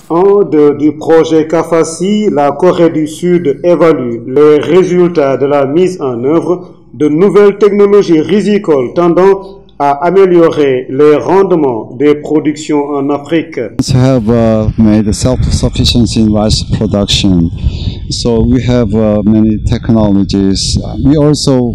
Du projet Kafasi, la Corée du Sud évalue les résultats de la mise en œuvre de nouvelles technologies rizicoles tendant à améliorer les rendements des productions en Afrique. We have made self-sufficiency in rice production, so we have many technologies. We also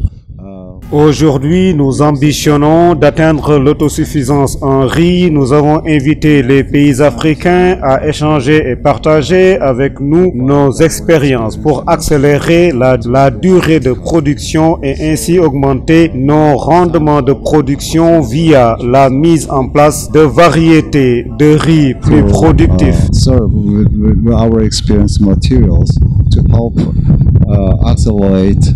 Aujourd'hui, nous ambitionnons d'atteindre l'autosuffisance en riz. Nous avons invité les pays africains à échanger et partager avec nous nos expériences pour accélérer la durée de production et ainsi augmenter nos rendements de production via la mise en place de variétés de riz plus productifs. Serve with our experienced materials to help accelerate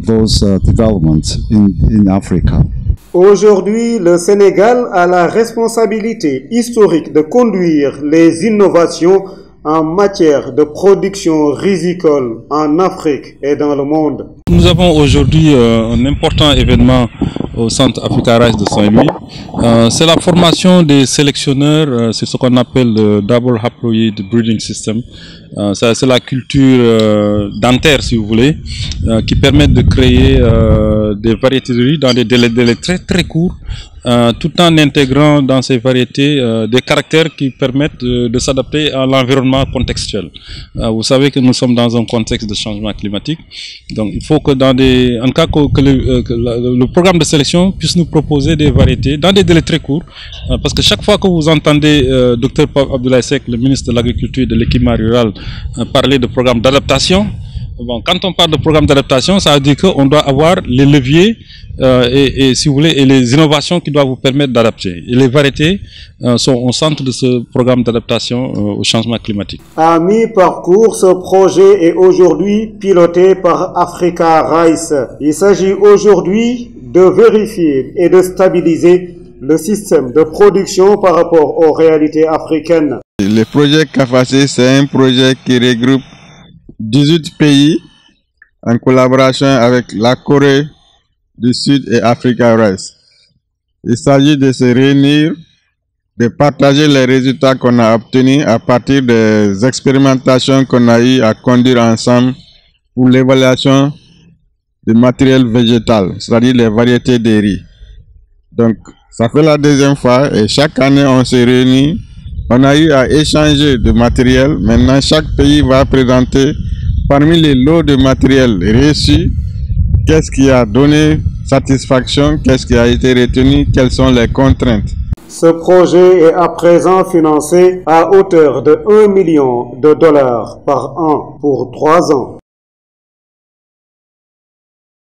those developments in Africa. Aujourd'hui, le Sénégal a la responsabilité historique de conduire les innovations en matière de production rizicole en Afrique et dans le monde. Nous avons aujourd'hui un important événement au Centre Africa Rice de Saint-Louis. C'est la formation des sélectionneurs, c'est ce qu'on appelle le Double Haploid Breeding System. C'est la culture dentaire, si vous voulez, qui permet de créer des variétés de riz dans des délais très courts, tout en intégrant dans ces variétés des caractères qui permettent de s'adapter à l'environnement contextuel. Vous savez que nous sommes dans un contexte de changement climatique, donc il faut que le programme de sélection puisse nous proposer des variétés dans des délais très courts, parce que chaque fois que vous entendez Dr Pape Abdoulaye Seck, le ministre de l'Agriculture et de l'Équipement rural, parler de programme d'adaptation, bon, quand on parle de programme d'adaptation, ça veut dire qu'on doit avoir les leviers et si vous voulez, et les innovations qui doivent vous permettre d'adapter. Et les variétés sont au centre de ce programme d'adaptation au changement climatique. À mi-parcours, ce projet est aujourd'hui piloté par Africa Rice. Il s'agit aujourd'hui de vérifier et de stabiliser le système de production par rapport aux réalités africaines. Le projet Kafasi, c'est un projet qui regroupe 18 pays en collaboration avec la Corée du Sud et Africa Rice. Il s'agit de se réunir, de partager les résultats qu'on a obtenus à partir des expérimentations qu'on a eu à conduire ensemble pour l'évaluation du matériel végétal, c'est-à-dire les variétés de riz. Donc, ça fait la deuxième fois et chaque année on se réunit. On a eu à échanger de matériel. Maintenant, chaque pays va présenter parmi les lots de matériel reçus, qu'est-ce qui a donné satisfaction, qu'est-ce qui a été retenu, quelles sont les contraintes. Ce projet est à présent financé à hauteur de $1 million par an pour 3 ans.